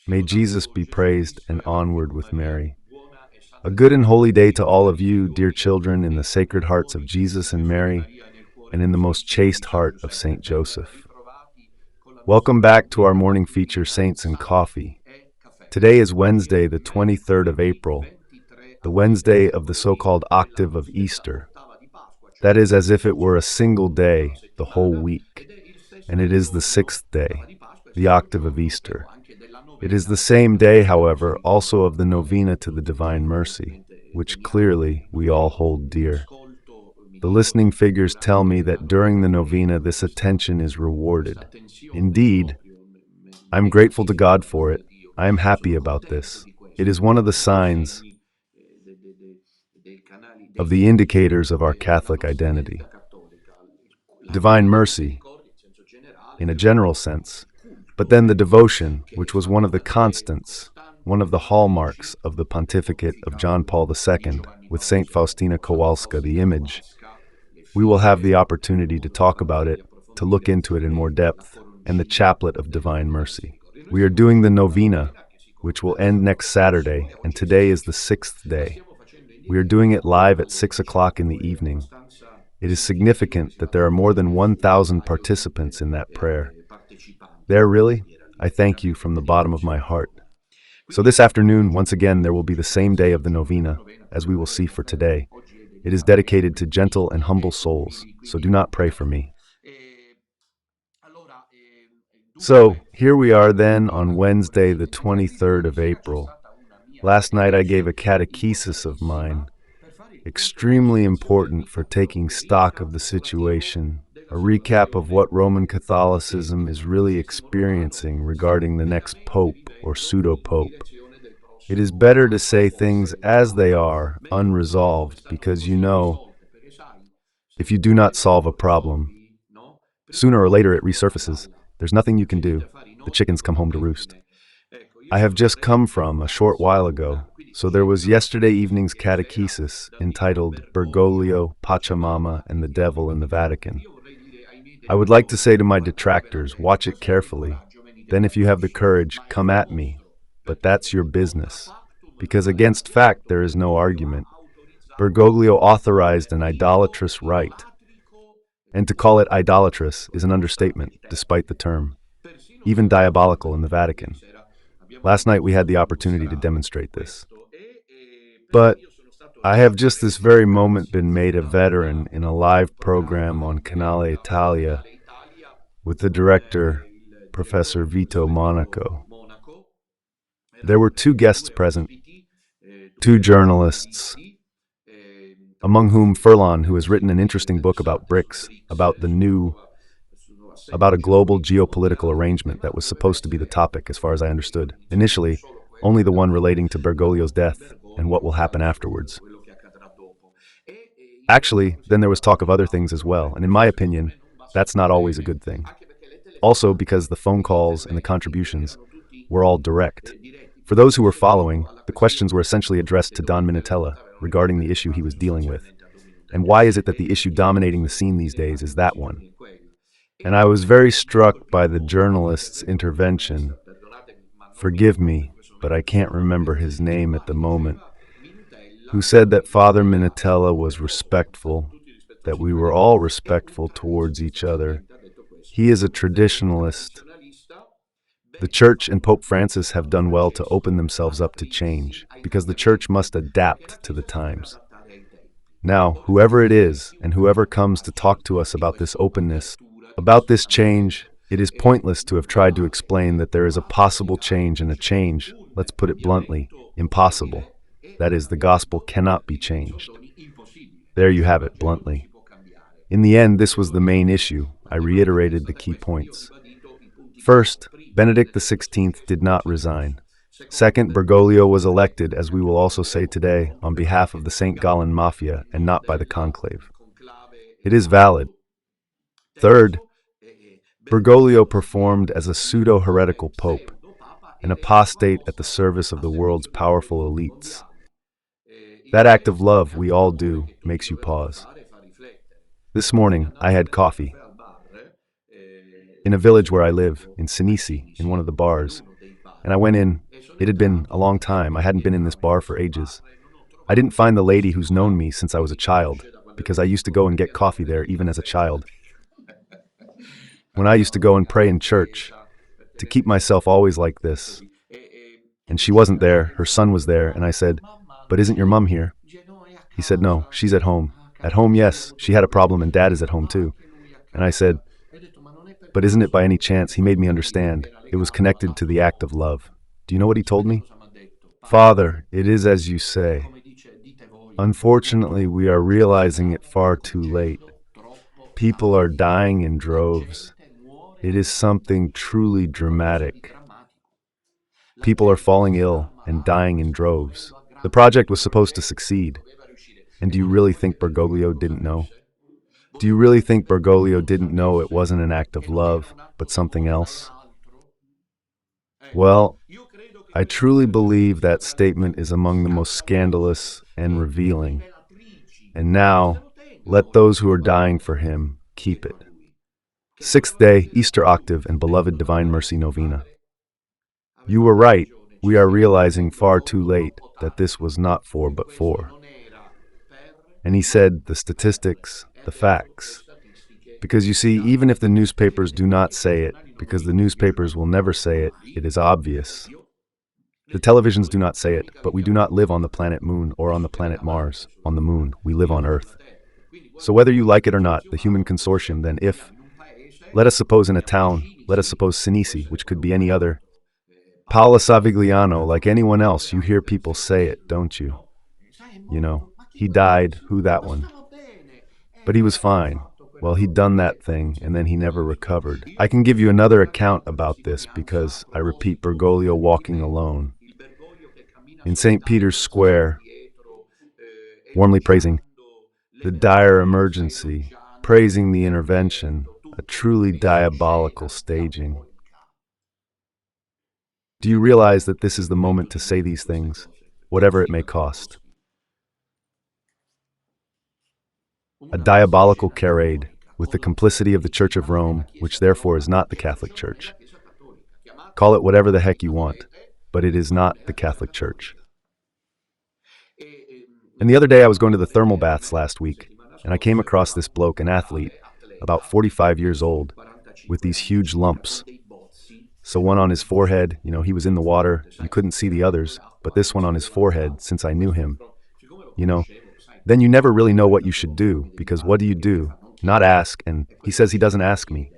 May Jesus be praised and onward with Mary. A good and holy day to all of you, dear children, in the sacred hearts of Jesus and Mary, and in the most chaste heart of Saint Joseph. Welcome back to our morning feature, Saints and Coffee. Today is Wednesday, the 23rd of April, the Wednesday of the so-called octave of Easter. That is as if it were a single day, the whole week. And it is the 6th day, the octave of Easter. It is the same day, however, also of the novena to the Divine Mercy, which clearly we all hold dear. The listening figures tell me that during the novena this attention is rewarded. Indeed, I'm grateful to God for it. I am happy about this. It is one of the signs of the indicators of our Catholic identity. Divine Mercy, in a general sense, but then the devotion, which was one of the constants, one of the hallmarks of the pontificate of John Paul II, with Saint Faustina Kowalska, the image. We will have the opportunity to talk about it, to look into it in more depth, and the chaplet of Divine Mercy. We are doing the novena, which will end next Saturday, and today is the 6th day. We are doing it live at 6 o'clock in the evening. It is significant that there are more than 1,000 participants in that prayer. There, really? I thank you from the bottom of my heart. So this afternoon, once again, there will be the same day of the novena, as we will see for today. It is dedicated to gentle and humble souls, so do not pray for me. So, here we are then on Wednesday, the 23rd of April. Last night I gave a catechesis of mine, extremely important for taking stock of the situation, a recap of what Roman Catholicism is really experiencing regarding the next pope or pseudo-pope. It is better to say things as they are, unresolved, because you know, if you do not solve a problem, sooner or later it resurfaces. There's nothing you can do. The chickens come home to roost. I have just come from, a short while ago, so there was yesterday evening's catechesis entitled Bergoglio, Pachamama, and the Devil in the Vatican. I would like to say to my detractors, watch it carefully. Then if you have the courage, come at me. But that's your business. Because against fact there is no argument. Bergoglio authorized an idolatrous rite. And to call it idolatrous is an understatement, despite the term. Even diabolical in the Vatican. Last night we had the opportunity to demonstrate this. But I have just this very moment been made a veteran in a live program on Canale Italia with the director, Professor Vito Monaco. There were 2 guests present, 2 journalists, among whom Furlan, who has written an interesting book about BRICS, about a global geopolitical arrangement that was supposed to be the topic, as far as I understood. Initially, only the one relating to Bergoglio's death and what will happen afterwards. Actually, then there was talk of other things as well, and in my opinion, that's not always a good thing. Also because the phone calls and the contributions were all direct. For those who were following, the questions were essentially addressed to Don Minutella regarding the issue he was dealing with. And why is it that the issue dominating the scene these days is that one? And I was very struck by the journalist's intervention. Forgive me, but I can't remember his name at the moment, who said that Father Minutella was respectful, that we were all respectful towards each other. He is a traditionalist. The Church and Pope Francis have done well to open themselves up to change, because the Church must adapt to the times. Now, whoever it is, and whoever comes to talk to us about this openness, about this change, it is pointless to have tried to explain that there is a possible change and a change, let's put it bluntly, impossible. That is, the gospel cannot be changed. There you have it, bluntly. In the end, this was the main issue. I reiterated the key points. First, Benedict XVI did not resign. Second, Bergoglio was elected, as we will also say today, on behalf of the St. Gallen Mafia and not by the conclave. It is valid. Third, Bergoglio performed as a pseudo-heretical pope, an apostate at the service of the world's powerful elites. That act of love we all do makes you pause. This morning, I had coffee. In a village where I live, in Sinisi, in one of the bars. And I went in. It had been a long time. I hadn't been in this bar for ages. I didn't find the lady who's known me since I was a child, because I used to go and get coffee there even as a child. When I used to go and pray in church, to keep myself always like this. And she wasn't there, her son was there, and I said, "But isn't your mom here?" He said, "No, she's at home." At home, yes, she had a problem and dad is at home too. And I said, "But isn't it by any chance?" He made me understand. It was connected to the act of love. Do you know what he told me? "Father, it is as you say. Unfortunately, we are realizing it far too late. People are dying in droves. It is something truly dramatic. People are falling ill and dying in droves. The project was supposed to succeed. And do you really think Bergoglio didn't know? Do you really think Bergoglio didn't know it wasn't an act of love, but something else?" Well, I truly believe that statement is among the most scandalous and revealing. And now, let those who are dying for him keep it. Sixth day, Easter octave and beloved Divine Mercy Novena. You were right. We are realizing far too late that this was not for but for. And he said the statistics, the facts. Because you see, even if the newspapers do not say it, because the newspapers will never say it, it is obvious. The televisions do not say it, but we do not live on the planet Moon or on the planet Mars. On the Moon, we live on Earth. So whether you like it or not, the human consortium, then if, let us suppose in a town, let us suppose Sinisi, which could be any other, Paolo Savigliano, like anyone else, you hear people say it, don't you? You know, he died, who that one? But he was fine. Well, he'd done that thing, and then he never recovered. I can give you another account about this because, I repeat, Bergoglio walking alone in St. Peter's Square, warmly praising the dire emergency, praising the intervention, a truly diabolical staging. Do you realize that this is the moment to say these things, whatever it may cost? A diabolical charade, with the complicity of the Church of Rome, which therefore is not the Catholic Church. Call it whatever the heck you want, but it is not the Catholic Church. And the other day I was going to the thermal baths last week, and I came across this bloke, an athlete, about 45 years old, with these huge lumps. So one on his forehead, you know, he was in the water, you couldn't see the others, but this one on his forehead, since I knew him, you know, then you never really know what you should do, because what do? Not ask, and he says he doesn't ask me.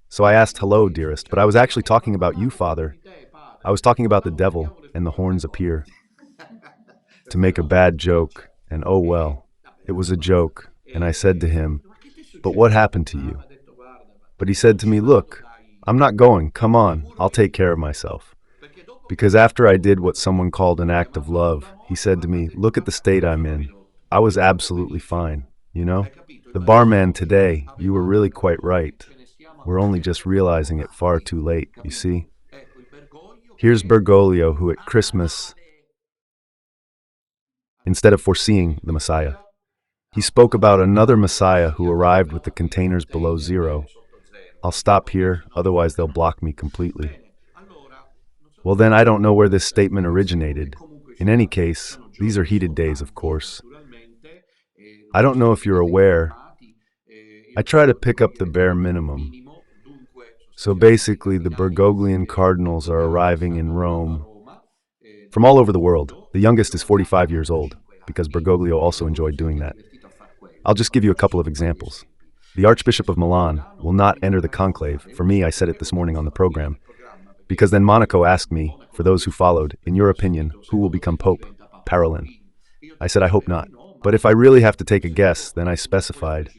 So I asked, "Hello, dearest," but I was actually talking about you, Father. I was talking about the devil, and the horns appear. To make a bad joke, and oh well, it was a joke, and I said to him, "But what happened to you?" But he said to me, "Look, I'm not going, come on, I'll take care of myself." Because after I did what someone called an act of love, he said to me, "Look at the state I'm in." I was absolutely fine, you know? The barman today, you were really quite right. We're only just realizing it far too late, you see? Here's Bergoglio, who at Christmas, instead of foreseeing the Messiah, he spoke about another Messiah who arrived with the containers below zero. I'll stop here, otherwise they'll block me completely. Well then, I don't know where this statement originated. In any case, these are heated days, of course. I don't know if you're aware, I try to pick up the bare minimum. So basically, the Bergoglian cardinals are arriving in Rome from all over the world. The youngest is 45 years old, because Bergoglio also enjoyed doing that. I'll just give you a couple of examples. The Archbishop of Milan will not enter the conclave. For me, I said it this morning on the program, because then Monaco asked me, for those who followed, in your opinion, who will become Pope? Parolin. I said, I hope not. But if I really have to take a guess, then I specified.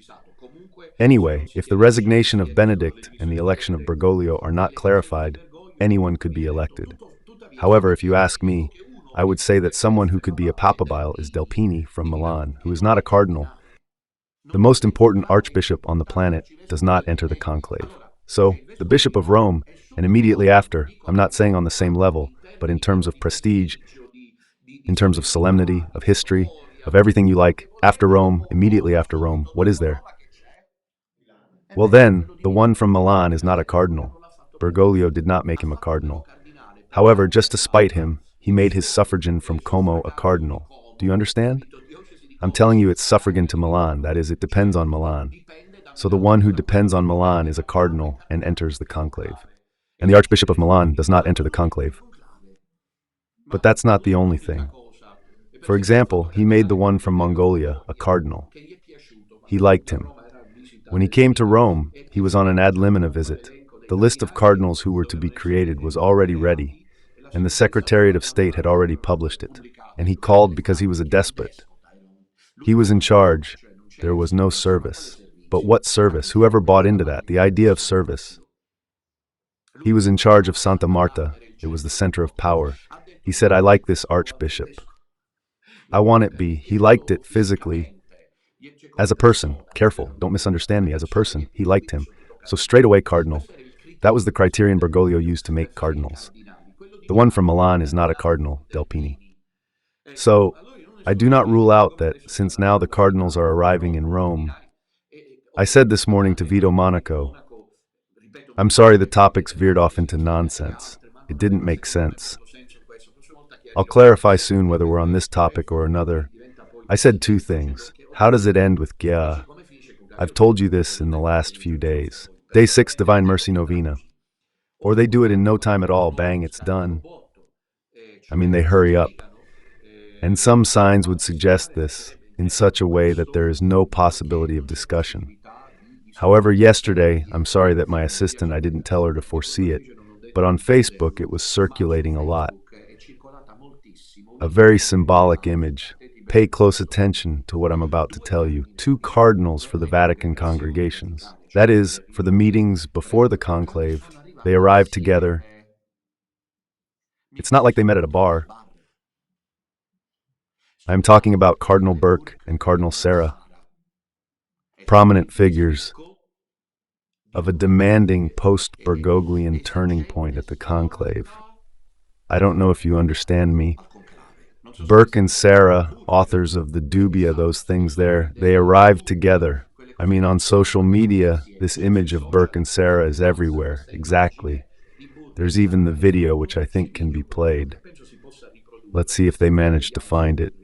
Anyway, if the resignation of Benedict and the election of Bergoglio are not clarified, anyone could be elected. However, if you ask me, I would say that someone who could be a papabile is Delpini from Milan, who is not a cardinal. The most important archbishop on the planet does not enter the conclave. So, the Bishop of Rome, and immediately after, I'm not saying on the same level, but in terms of prestige, in terms of solemnity, of history, of everything you like, after Rome, immediately after Rome, what is there? Well then, the one from Milan is not a cardinal. Bergoglio did not make him a cardinal. However, just to spite him, he made his suffragan from Como a cardinal. Do you understand? I'm telling you it's suffragan to Milan, that is, it depends on Milan. So the one who depends on Milan is a cardinal and enters the conclave. And the Archbishop of Milan does not enter the conclave. But that's not the only thing. For example, he made the one from Mongolia a cardinal. He liked him. When he came to Rome, he was on an ad limina visit. The list of cardinals who were to be created was already ready, and the Secretariat of State had already published it. And he called because he was a despot. He was in charge. There was no service. But what service? Whoever bought into that? The idea of service. He was in charge of Santa Marta. It was the center of power. He said, I like this archbishop. I want it be. He liked it physically. As a person, careful, don't misunderstand me, as a person, he liked him. So straight away cardinal. That was the criterion Bergoglio used to make cardinals. The one from Milan is not a cardinal, Delpini. So, I do not rule out that, since now the cardinals are arriving in Rome, I said this morning to Vito Monaco, I'm sorry the topics veered off into nonsense. It didn't make sense. I'll clarify soon whether we're on this topic or another. I said two things. How does it end with 𝐸A? I've told you this in the last few days. Day 6, Divine Mercy Novena. Or they do it in no time at all, bang, it's done. I mean, they hurry up. And some signs would suggest this in such a way that there is no possibility of discussion. However, yesterday, I'm sorry that my assistant, I didn't tell her to foresee it, but on Facebook it was circulating a lot. A very symbolic image. Pay close attention to what I'm about to tell you. 2 cardinals for the Vatican congregations. That is, for the meetings before the conclave, they arrived together. It's not like they met at a bar. I'm talking about Cardinal Burke and Cardinal Sarah, prominent figures of a demanding post-Bergoglian turning point at the conclave. I don't know if you understand me. Burke and Sarah, authors of the Dubia, those things there, they arrived together. I mean, on social media, this image of Burke and Sarah is everywhere, exactly. There's even the video, which I think can be played. Let's see if they manage to find it.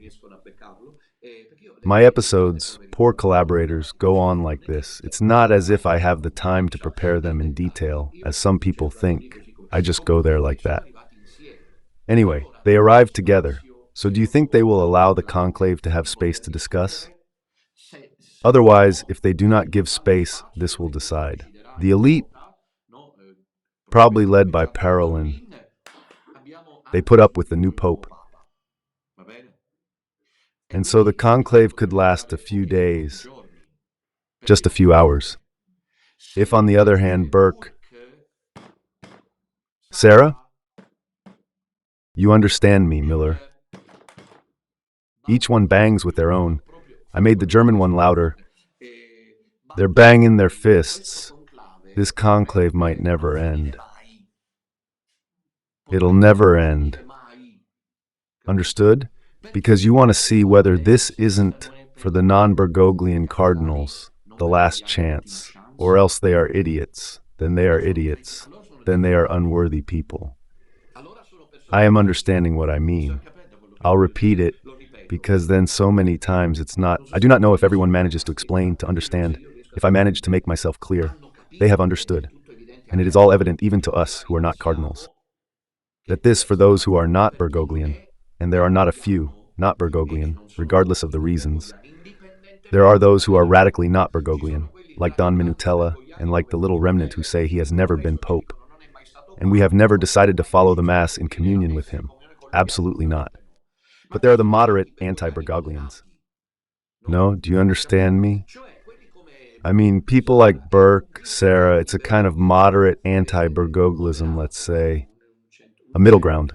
My episodes, poor collaborators, go on like this. It's not as if I have the time to prepare them in detail, as some people think. I just go there like that. Anyway, they arrived together. So do you think they will allow the conclave to have space to discuss? Otherwise, if they do not give space, this will decide. The elite, probably led by Parolin, they put up with the new pope. And so the conclave could last a few days, just a few hours. If, on the other hand, Burke, Sarah? You understand me, Miller. Each one bangs with their own. I made the German one louder. They're banging their fists. This conclave might never end. It'll never end. Understood? Because you want to see whether this isn't, for the non-Bergoglian cardinals, the last chance, or else they are idiots. Then they are idiots. Then they are unworthy people. I am understanding what I mean. I'll repeat it, because then so many times it's not... I do not know if everyone manages to explain, to understand. If I manage to make myself clear, they have understood. And it is all evident even to us who are not cardinals, that this for those who are not Bergoglian, and there are not a few, not Bergoglian, regardless of the reasons. There are those who are radically not Bergoglian, like Don Minutella, and like the little remnant who say he has never been Pope. And we have never decided to follow the Mass in communion with him. Absolutely not. But there are the moderate anti-Bergoglians. No, do you understand me? I mean, people like Burke, Sarah, it's a kind of moderate anti-Bergoglism, let's say. A middle ground.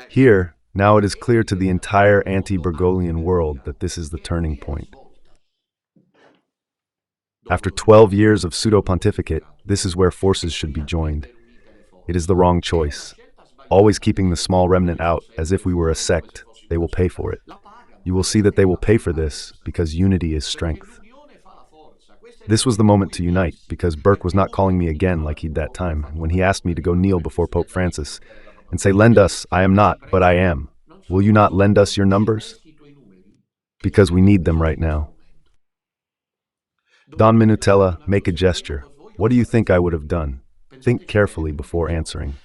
Here, now it is clear to the entire anti-Bergoglian world that this is the turning point. After 12 years of pseudo-pontificate, this is where forces should be joined. It is the wrong choice. Always keeping the small remnant out, as if we were a sect, they will pay for it. You will see that they will pay for this, because unity is strength. This was the moment to unite, because Burke was not calling me again like he'd that time, when he asked me to go kneel before Pope Francis and say, "Lend us, I am not, but I am. Will you not lend us your numbers? Because we need them right now." Don Minutella, make a gesture. What do you think I would have done? Think carefully before answering.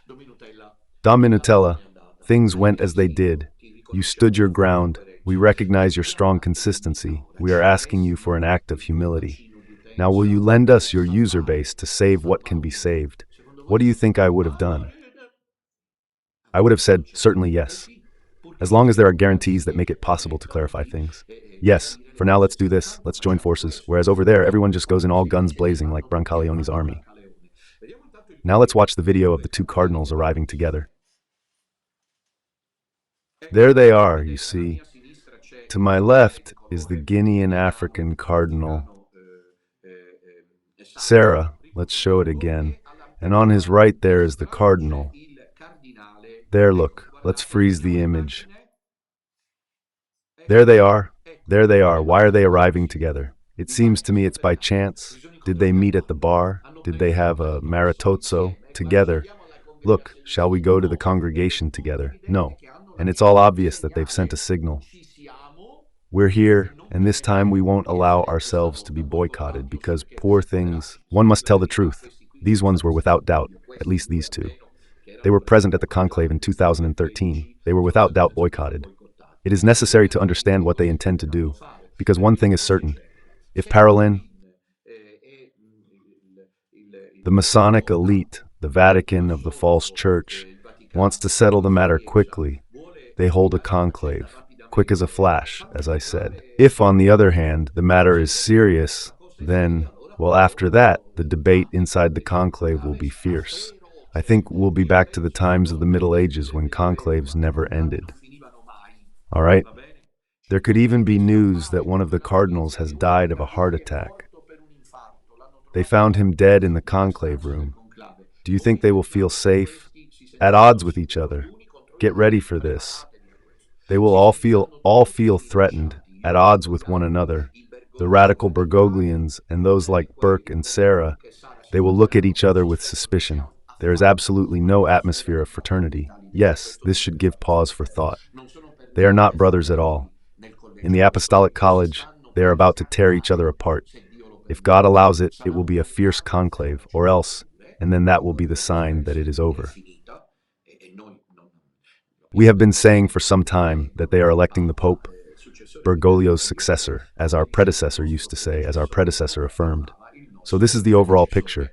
Don Minutella, things went as they did. You stood your ground. We recognize your strong consistency. We are asking you for an act of humility. Now will you lend us your user base to save what can be saved? What do you think I would have done? I would have said, certainly yes. As long as there are guarantees that make it possible to clarify things. Yes, for now let's do this, let's join forces, whereas over there everyone just goes in all guns blazing like Brancaleone's army. Now let's watch the video of the two cardinals arriving together. There they are, you see. To my left is the Guinean African cardinal, Sarah, let's show it again, and on his right there is the cardinal. There, look, let's freeze the image. There they are. There they are. Why are they arriving together? It seems to me it's by chance. Did they meet at the bar? Did they have a maritozzo together? Look, shall we go to the congregation together? No. And it's all obvious that they've sent a signal. We're here, and this time we won't allow ourselves to be boycotted because, poor things, one must tell the truth. These ones were without doubt, at least these two. They were present at the conclave in 2013. They were without doubt boycotted. It is necessary to understand what they intend to do, because one thing is certain. If Parolin, the Masonic elite, the Vatican of the false church, wants to settle the matter quickly, they hold a conclave, quick as a flash, as I said. If, on the other hand, the matter is serious, then, well, after that, the debate inside the conclave will be fierce. I think we'll be back to the times of the Middle Ages when conclaves never ended. All right? There could even be news that one of the cardinals has died of a heart attack. They found him dead in the conclave room. Do you think they will feel safe? At odds with each other. Get ready for this. They will all feel threatened, at odds with one another. The radical Bergoglians and those like Burke and Sarah, they will look at each other with suspicion. There is absolutely no atmosphere of fraternity. Yes, this should give pause for thought. They are not brothers at all. In the Apostolic College, they are about to tear each other apart. If God allows it, it will be a fierce conclave, or else, and then that will be the sign that it is over. We have been saying for some time that they are electing the Pope, Bergoglio's successor, as our predecessor used to say, as our predecessor affirmed. So this is the overall picture.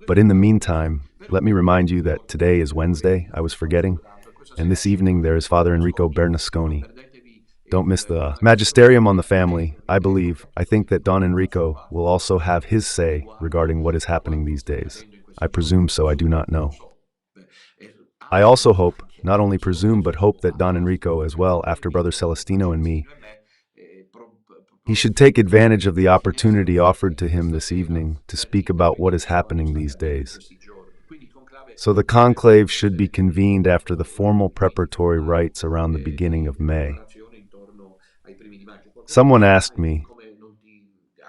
But in the meantime, let me remind you that today is Wednesday, I was forgetting, and this evening there is Father Enrico Bernasconi. Don't miss the magisterium on the family. I think that Don Enrico will also have his say regarding what is happening these days. I presume so, I do not know. I also hope, not only presume, but hope that Don Enrico as well, after Brother Celestino and me, he should take advantage of the opportunity offered to him this evening to speak about what is happening these days. So the conclave should be convened after the formal preparatory rites around the beginning of May. Someone asked me,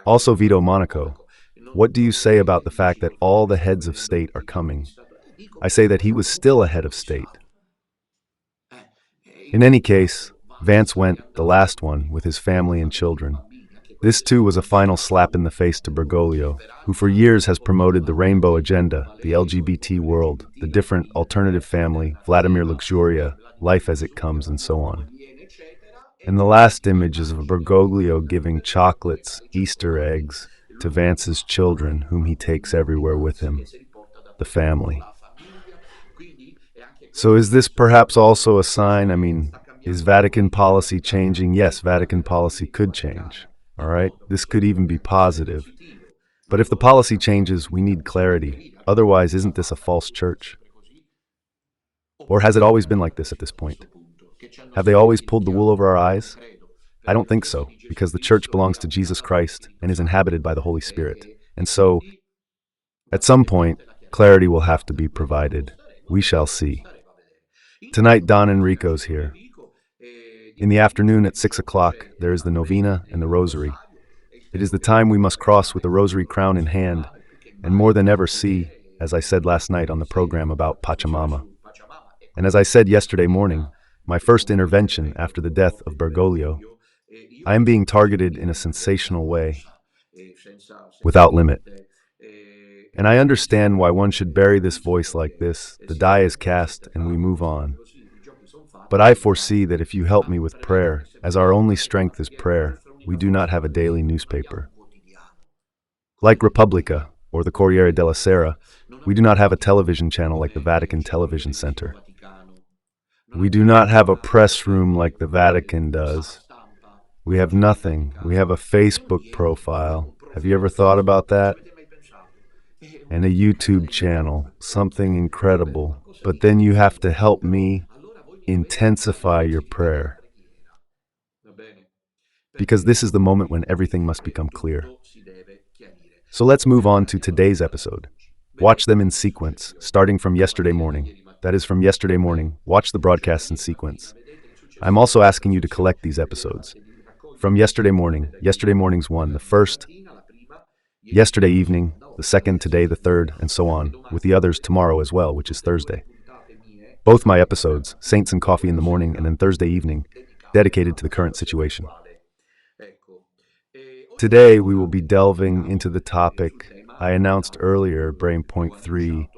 also Vito Monaco, what do you say about the fact that all the heads of state are coming? I say that he was still a head of state. In any case, Vance went, the last one, with his family and children. This too was a final slap in the face to Bergoglio, who for years has promoted the rainbow agenda, the LGBT world, the different alternative family, Vladimir Luxuria, life as it comes, and so on. And the last image is of Bergoglio giving chocolates, Easter eggs, to Vance's children, whom he takes everywhere with him, the family. So is this perhaps also a sign, is Vatican policy changing? Yes, Vatican policy could change, all right? This could even be positive. But if the policy changes, we need clarity. Otherwise, isn't this a false church? Or has it always been like this at this point? Have they always pulled the wool over our eyes? I don't think so, because the church belongs to Jesus Christ and is inhabited by the Holy Spirit. And so, at some point, clarity will have to be provided. We shall see. Tonight, Don Enrico's here. In the afternoon at 6 o'clock, there is the novena and the rosary. It is the time we must cross with the rosary crown in hand, and more than ever see, as I said last night on the program about Pachamama. And as I said yesterday morning, my first intervention after the death of Bergoglio, I am being targeted in a sensational way, without limit. And I understand why one should bury this voice like this. The die is cast and we move on. But I foresee that if you help me with prayer, as our only strength is prayer, we do not have a daily newspaper. Like Repubblica or the Corriere della Sera, we do not have a television channel like the Vatican Television Center. We do not have a press room like the Vatican does. We have nothing. We have a Facebook profile. Have you ever thought about that? And a YouTube channel, something incredible. But then you have to help me intensify your prayer. Because this is the moment when everything must become clear. So let's move on to today's episode. Watch them in sequence, starting from yesterday morning. That is from yesterday morning. Watch the broadcasts in sequence. I'm also asking you to collect these episodes. From yesterday morning's one, the first, yesterday evening, the second, today, the third, and so on, with the others tomorrow as well, which is Thursday. Both my episodes, Saints and Coffee in the morning and then Thursday evening, dedicated to the current situation. Today we will be delving into the topic I announced earlier, Brain Point 3,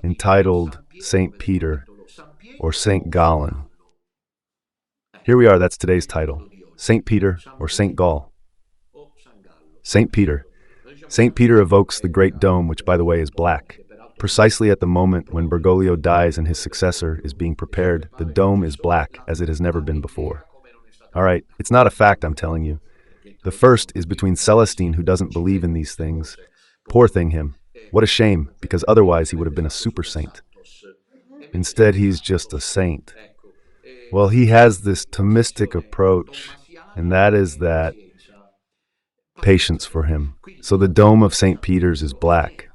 entitled St. Peter or St. Gallen. Here we are, that's today's title, St. Peter or St. Gall. St. Peter. St. Peter evokes the great dome, which by the way is black. Precisely at the moment when Bergoglio dies and his successor is being prepared, the dome is black as it has never been before. All right, it's not a fact, I'm telling you. The first is between Celestine, who doesn't believe in these things. Poor thing him. What a shame, because otherwise he would have been a super saint. Instead, he's just a saint. Well, he has this Thomistic approach, and that is that patience for him. So the dome of St. Peter's is black.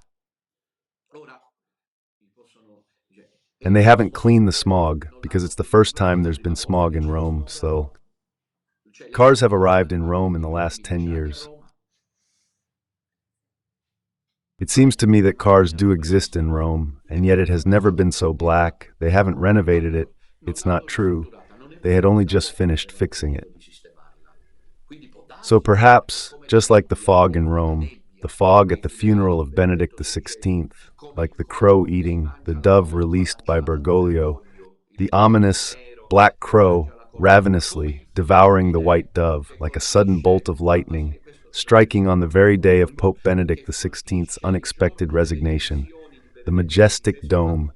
And they haven't cleaned the smog, because it's the first time there's been smog in Rome, so cars have arrived in Rome in the last 10 years. It seems to me that cars do exist in Rome, and yet it has never been so black. They haven't renovated it. It's not true. They had only just finished fixing it. So perhaps, just like the fog in Rome, the fog at the funeral of Benedict XVI, like the crow eating the dove released by Bergoglio, the ominous black crow ravenously devouring the white dove like a sudden bolt of lightning, striking on the very day of Pope Benedict XVI's unexpected resignation. The majestic dome.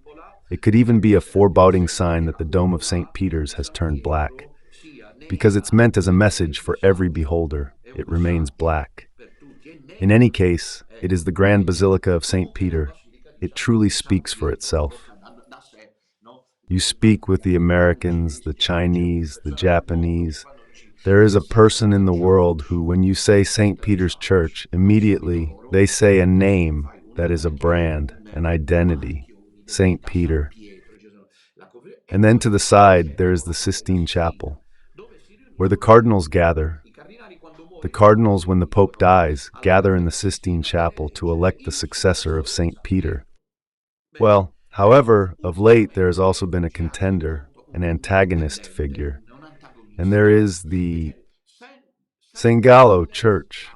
It could even be a foreboding sign that the dome of St. Peter's has turned black. Because it's meant as a message for every beholder. It remains black. In any case, it is the Grand Basilica of St. Peter. It truly speaks for itself. You speak with the Americans, the Chinese, the Japanese. There is a person in the world who, when you say St. Peter's Church, immediately they say a name that is a brand, an identity, St. Peter. And then to the side, there is the Sistine Chapel, where the cardinals gather. The cardinals, when the Pope dies, gather in the Sistine Chapel to elect the successor of St. Peter. Well, however, of late there has also been a contender, an antagonist figure, and there is the St. Gallo Church.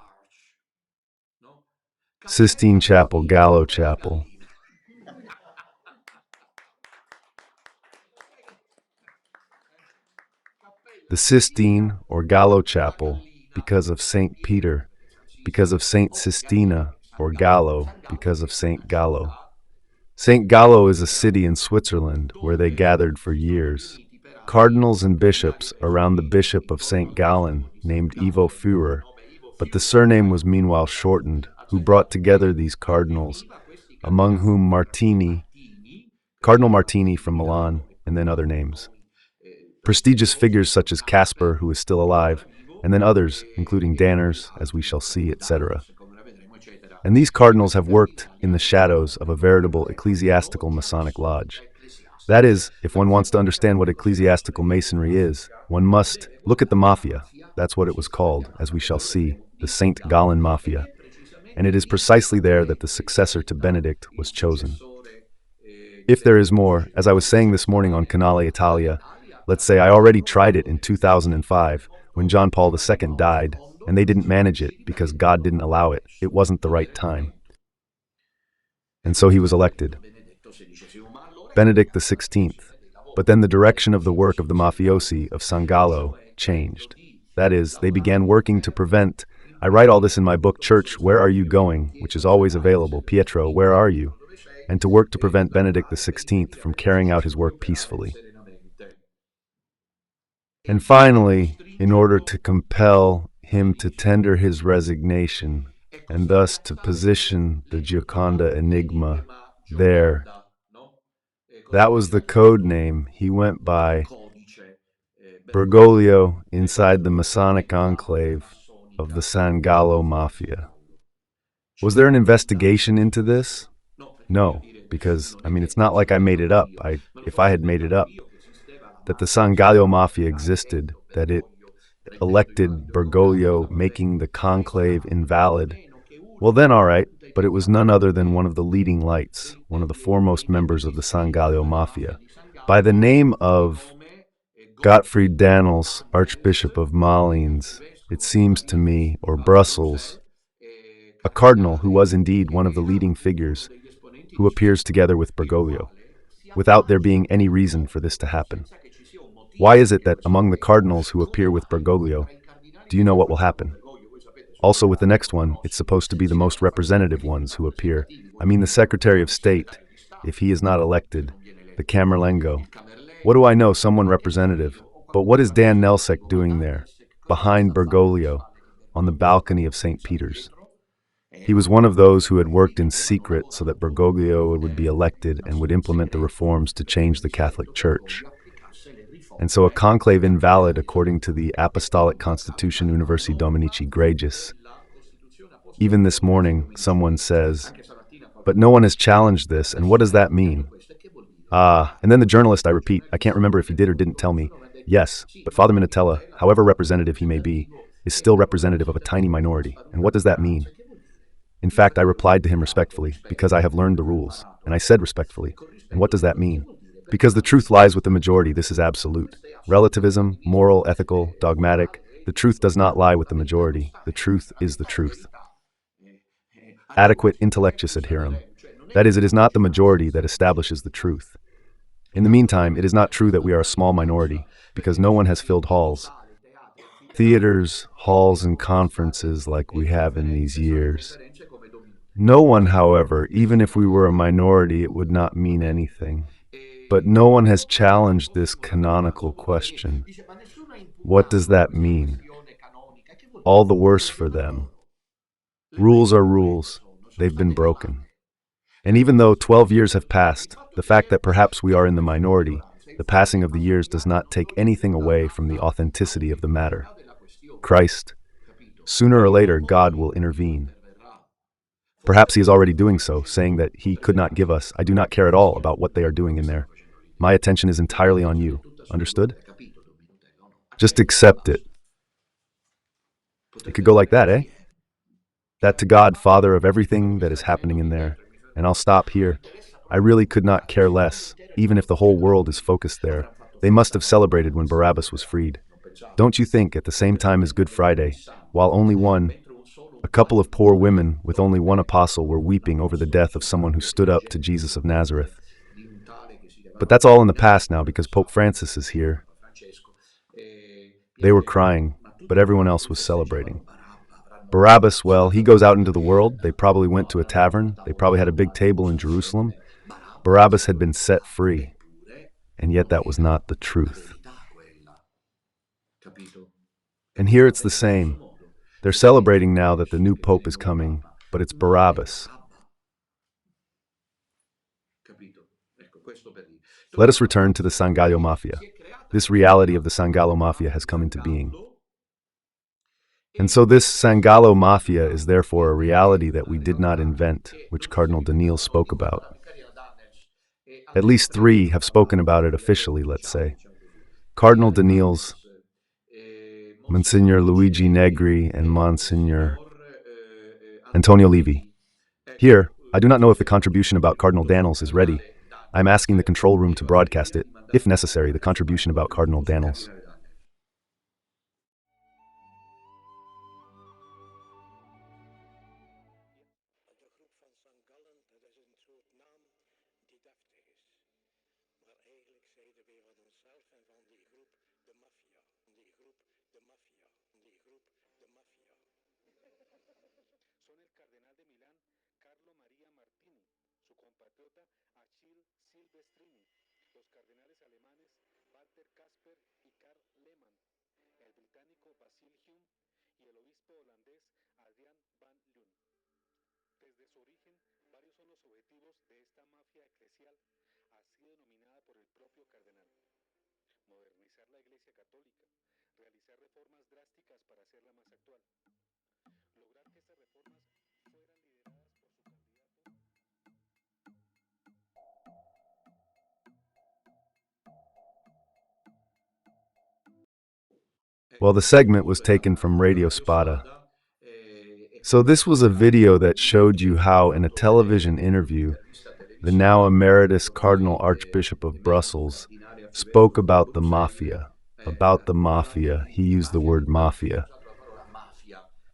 Sistine Chapel, Gallo Chapel. The Sistine or Gallo Chapel because of St. Peter, because of St. Sistina, or Gallo because of St. Gallo. St. Gallo is a city in Switzerland where they gathered for years. Cardinals and bishops around the bishop of St. Gallen named Ivo Führer, but the surname was meanwhile shortened, who brought together these cardinals, among whom Cardinal Martini from Milan, and then other names. Prestigious figures such as Casper, who is still alive, and then others, including Danners, as we shall see, etc. And these cardinals have worked in the shadows of a veritable ecclesiastical Masonic lodge. That is, if one wants to understand what ecclesiastical masonry is, one must look at the mafia. That's what it was called, as we shall see. the St. Gallen Mafia, and it is precisely there that the successor to Benedict was chosen. If there is more, as I was saying this morning on Canale Italia, let's say I already tried it in 2005 when John Paul II died, and they didn't manage it because God didn't allow it. It wasn't the right time. And so he was elected. Benedict XVI. But then the direction of the work of the mafiosi of San Gallo changed. That is, they began working to prevent. I write all this in my book, Church, Where Are You Going?, which is always available. Pietro, where are you? And to work to prevent Benedict XVI from carrying out his work peacefully. And finally, in order to compel him to tender his resignation, and thus to position the Gioconda Enigma there, that was the code name he went by, Bergoglio, inside the Masonic enclave of the San Gallo Mafia. Was there an investigation into this? No, because, it's not like I made it up. If I had made it up, that the San Gallo Mafia existed, that it elected Bergoglio, making the conclave invalid, well then all right, but it was none other than one of the leading lights, one of the foremost members of the San Gallo Mafia, by the name of Gottfried Danels, Archbishop of Malines, it seems to me, or Brussels, a cardinal who was indeed one of the leading figures, who appears together with Bergoglio, without there being any reason for this to happen. Why is it that among the cardinals who appear with Bergoglio, do you know what will happen? Also with the next one, it's supposed to be the most representative ones who appear. The Secretary of State, if he is not elected, the Camerlengo. What do I know, someone representative. But what is Dan Nelsek doing there, behind Bergoglio, on the balcony of St. Peter's? He was one of those who had worked in secret so that Bergoglio would be elected and would implement the reforms to change the Catholic Church. And so a conclave invalid according to the Apostolic Constitution Universi Dominici Gregis. Even this morning, someone says, but no one has challenged this, and what does that mean? And then the journalist, I repeat, I can't remember if he did or didn't tell me, yes, but Father Minutella, however representative he may be, is still representative of a tiny minority. And what does that mean? In fact, I replied to him respectfully, because I have learned the rules. And I said respectfully, and what does that mean? Because the truth lies with the majority, this is absolute. Relativism, moral, ethical, dogmatic, the truth does not lie with the majority. The truth is the truth. Adequate intellectus adherum. That is, it is not the majority that establishes the truth. In the meantime, it is not true that we are a small minority, because no one has filled halls, theaters, halls, and conferences like we have in these years. No one, however, even if we were a minority, it would not mean anything. But no one has challenged this canonical question. What does that mean? All the worse for them. Rules are rules. They've been broken. And even though 12 years have passed, the fact that perhaps we are in the minority, the passing of the years does not take anything away from the authenticity of the matter. Christ, sooner or later, God will intervene. Perhaps he is already doing so, saying that he could not give us. I do not care at all about what they are doing in there. My attention is entirely on you. Understood? Just accept it. It could go like that, eh? That to God, Father of everything that is happening in there. And I'll stop here. I really could not care less, even if the whole world is focused there. They must have celebrated when Barabbas was freed. Don't you think, at the same time as Good Friday, while only a couple of poor women with only one apostle were weeping over the death of someone who stood up to Jesus of Nazareth? But that's all in the past now because Pope Francis is here. They were crying, but everyone else was celebrating. Barabbas, well, he goes out into the world. They probably went to a tavern. They probably had a big table in Jerusalem. Barabbas had been set free, and yet that was not the truth. And here it's the same. They're celebrating now that the new pope is coming, but it's Barabbas. Let us return to the San Gallo Mafia. This reality of the San Gallo Mafia has come into being. And so this San Gallo Mafia is therefore a reality that we did not invent, which Cardinal Danneels spoke about. At least 3 have spoken about it officially, let's say. Cardinal Danneels, Monsignor Luigi Negri and Monsignor Antonio Levi. Here, I do not know if the contribution about Cardinal Danels is ready. I am asking the control room to broadcast it, if necessary, the contribution about Cardinal Danels. Son el cardenal de Milán, Carlo Maria Martini, su compatriota 𝐥'𝐞𝐸 𝐶ilvestrini, los cardenales alemanes Walter Kasper y Karl Lehmann, el británico Basil Hume y el obispo holandés Adrian van Loon. Desde su origen, varios son los objetivos de esta mafia eclesial, así denominada por el propio cardenal. Modernizar la Iglesia Católica, realizar reformas drásticas para hacerla más actual. Lograr que estas reformas fueran lideradas por su candidato. Well, the segment was taken from Radio Spada. So this was a video that showed you how, in a television interview, the now emeritus Cardinal Archbishop of Brussels spoke about the mafia. About the mafia. He used the word mafia.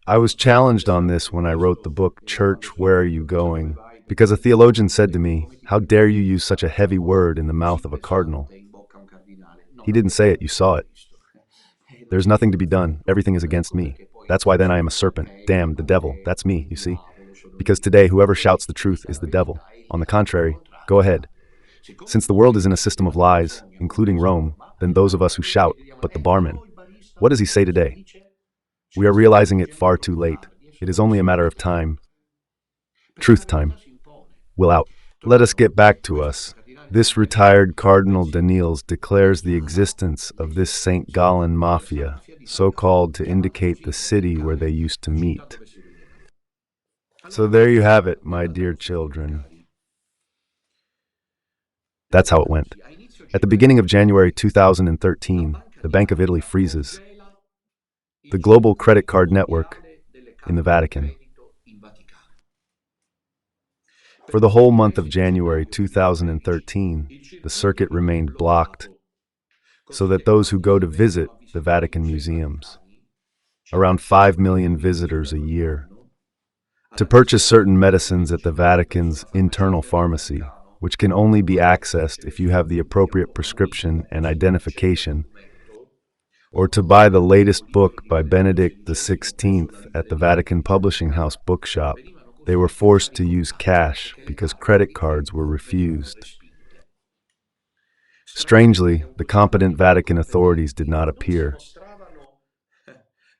I was challenged on this when I wrote the book, Church, Where Are You Going? Because a theologian said to me, how dare you use such a heavy word in the mouth of a cardinal? He didn't say it, you saw it. There's nothing to be done. Everything is against me. That's why then I am a serpent. Damn, the devil. That's me, you see? Because today, whoever shouts the truth is the devil. On the contrary, go ahead. Since the world is in a system of lies, including Rome, then those of us who shout, but the barman. What does he say today? We are realizing it far too late. It is only a matter of time. Truth time. Will out. Let us get back to us. This retired Cardinal Danels declares the existence of this St. Gallen mafia, so called to indicate the city where they used to meet. So there you have it, my dear children. That's how it went. At the beginning of January 2013, the Bank of Italy freezes the global credit card network in the Vatican. For the whole month of January 2013, the circuit remained blocked so that those who go to visit the Vatican museums, around 5 million visitors a year, to purchase certain medicines at the Vatican's internal pharmacy, which can only be accessed if you have the appropriate prescription and identification, or to buy the latest book by Benedict XVI at the Vatican Publishing House bookshop, they were forced to use cash because credit cards were refused. Strangely, the competent Vatican authorities did not appear.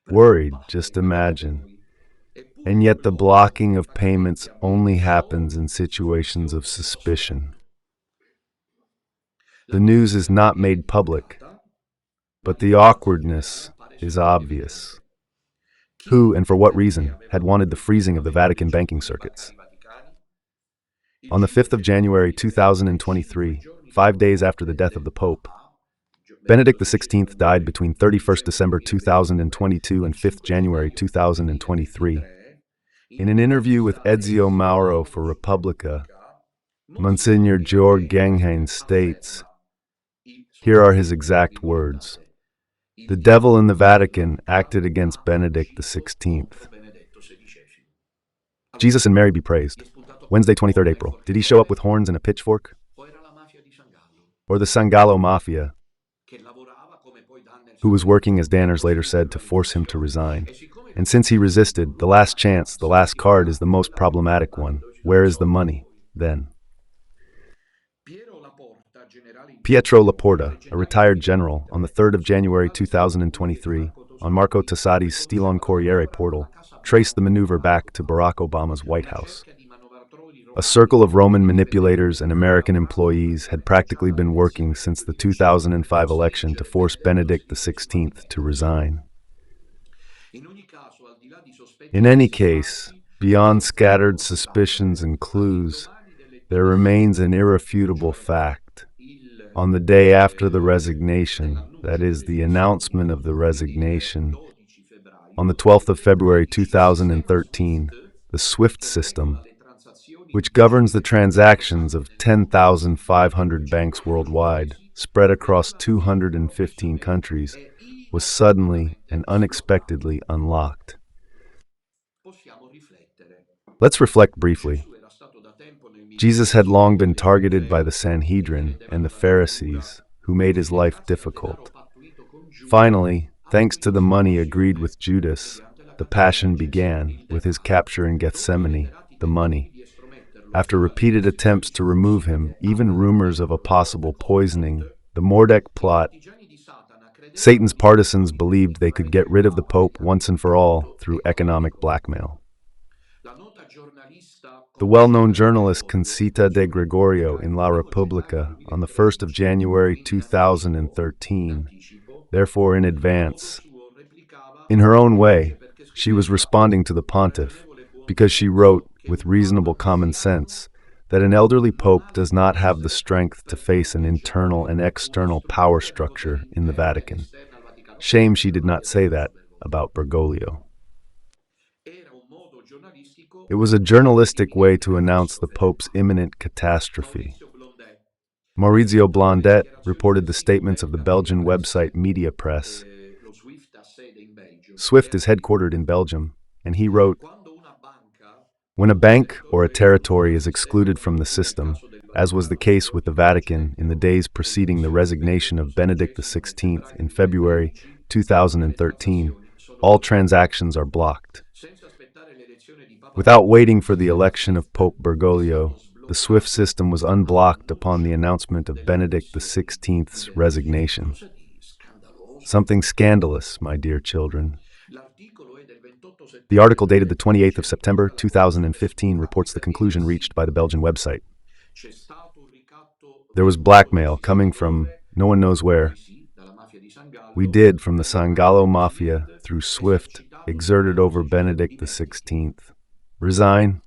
Worried, just imagine. And yet the blocking of payments only happens in situations of suspicion. The news is not made public, but the awkwardness is obvious. Who and for what reason had wanted the freezing of the Vatican banking circuits? On the 5th of January 2023, 5 days after the death of the Pope, Benedict XVI died between 31st December 2022 and 5th January 2023. In an interview with Ezio Mauro for Repubblica, Monsignor Georg Genghen states, here are his exact words: the devil in the Vatican acted against Benedict XVI. Jesus and Mary be praised. Wednesday, 23rd April. Did he show up with horns and a pitchfork? Or the San Gallo Mafia, who was working, as Daners later said, to force him to resign? And since he resisted, the last chance, the last card is the most problematic one. Where is the money, then? Pietro Laporta, a retired general, on the 3rd of January 2023, on Marco Tassati's Stilon Corriere portal, traced the maneuver back to Barack Obama's White House. A circle of Roman manipulators and American employees had practically been working since the 2005 election to force Benedict XVI to resign. In any case, beyond scattered suspicions and clues, there remains an irrefutable fact. On the day after the resignation, that is, the announcement of the resignation, on the 12th of February 2013, the SWIFT system, which governs the transactions of 10,500 banks worldwide, spread across 215 countries, was suddenly and unexpectedly unlocked. Let's reflect briefly. Jesus had long been targeted by the Sanhedrin and the Pharisees, who made his life difficult. Finally, thanks to the money agreed with Judas, the passion began with his capture in Gethsemane, the money. After repeated attempts to remove him, even rumors of a possible poisoning, the Mordek plot, Satan's partisans believed they could get rid of the Pope once and for all through economic blackmail. The well-known journalist Conchita de Gregorio in La Repubblica on the 1st of January 2013, therefore in advance, in her own way, she was responding to the pontiff because she wrote, with reasonable common sense, that an elderly pope does not have the strength to face an internal and external power structure in the Vatican. Shame she did not say that about Bergoglio. It was a journalistic way to announce the Pope's imminent catastrophe. Maurizio Blondet reported the statements of the Belgian website Media Press. SWIFT is headquartered in Belgium, and he wrote, "When a bank or a territory is excluded from the system, as was the case with the Vatican in the days preceding the resignation of Benedict XVI in February 2013, all transactions are blocked. Without waiting for the election of Pope Bergoglio, the SWIFT system was unblocked upon the announcement of Benedict XVI's resignation. Something scandalous, my dear children." The article dated the 28th of September 2015 reports the conclusion reached by the Belgian website. There was blackmail coming from no one knows where. We did from the San Gallo Mafia through SWIFT exerted over Benedict XVI. Resign?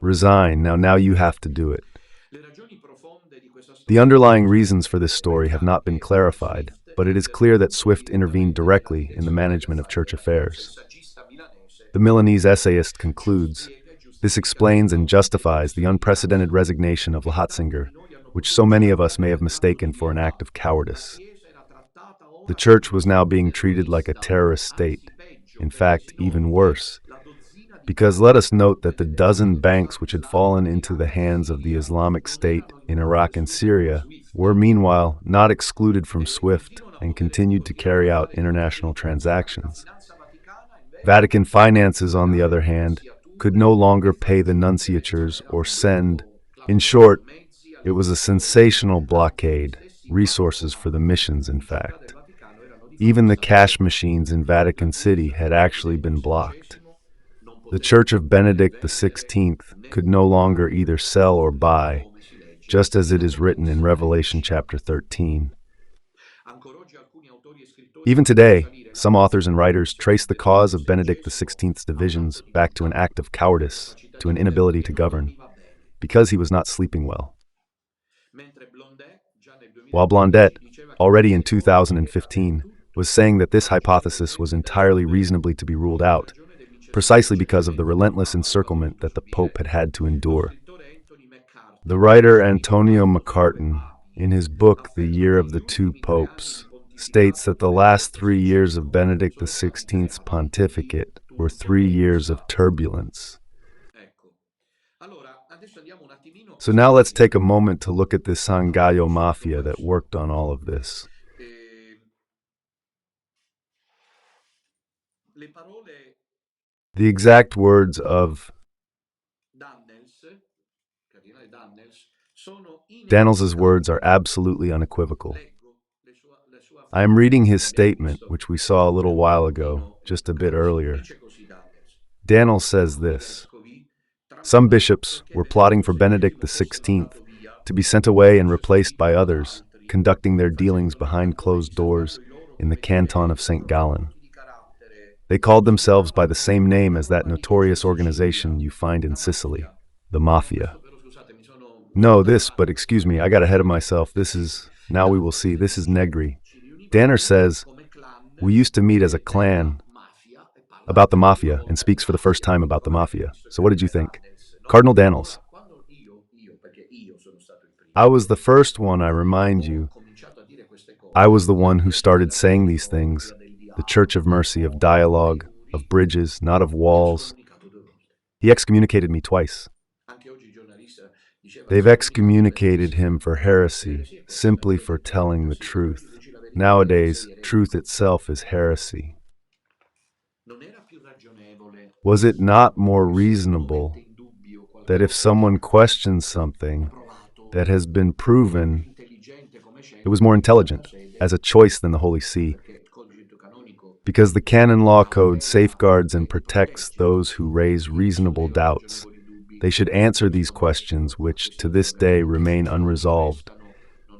Resign. Now you have to do it. The underlying reasons for this story have not been clarified, but it is clear that SWIFT intervened directly in the management of church affairs. The Milanese essayist concludes, "This explains and justifies the unprecedented resignation of 𝐤𝐻𝐻𝐶, which so many of us may have mistaken for an act of cowardice. The church was now being treated like a terrorist state, in fact, even worse, because let us note that the dozen banks which had fallen into the hands of the Islamic State in Iraq and Syria were meanwhile not excluded from SWIFT and continued to carry out international transactions. Vatican finances, on the other hand, could no longer pay the nunciatures or send. In short, it was a sensational blockade, resources for the missions, in fact. Even the cash machines in Vatican City had actually been blocked. The Church of Benedict XVI could no longer either sell or buy, just as it is written in Revelation chapter 13. Even today, some authors and writers trace the cause of Benedict XVI's divisions back to an act of cowardice, to an inability to govern, because he was not sleeping well. While Blondet, already in 2015, was saying that this hypothesis was entirely reasonably to be ruled out, precisely because of the relentless encirclement that the Pope had had to endure. The writer Antonio McCartan, in his book The Year of the Two Popes, states that the last 3 years of Benedict XVI's pontificate were 3 years of turbulence. So now let's take a moment to look at this San Gallo mafia that worked on all of this. The exact words of Daniels's words are absolutely unequivocal. I am reading his statement, which we saw a little while ago, just a bit earlier. Daniels says this: "Some bishops were plotting for Benedict XVI to be sent away and replaced by others, conducting their dealings behind closed doors in the canton of St. Gallen. They called themselves by the same name as that notorious organization you find in Sicily, the Mafia. No, this, but excuse me, I got ahead of myself. Now we will see, this is Negri. Danner says, we used to meet as a clan about the mafia and speaks for the first time about the mafia. So what did you think? Cardinal Daniels. I was the first one, I remind you. I was the one who started saying these things. The Church of Mercy, of dialogue, of bridges, not of walls. He excommunicated me twice. They've excommunicated him for heresy, simply for telling the truth. Nowadays, truth itself is heresy. Was it not more reasonable that if someone questions something that has been proven, it was more intelligent as a choice than the Holy See? Because the canon law code safeguards and protects those who raise reasonable doubts. They should answer these questions which to this day remain unresolved,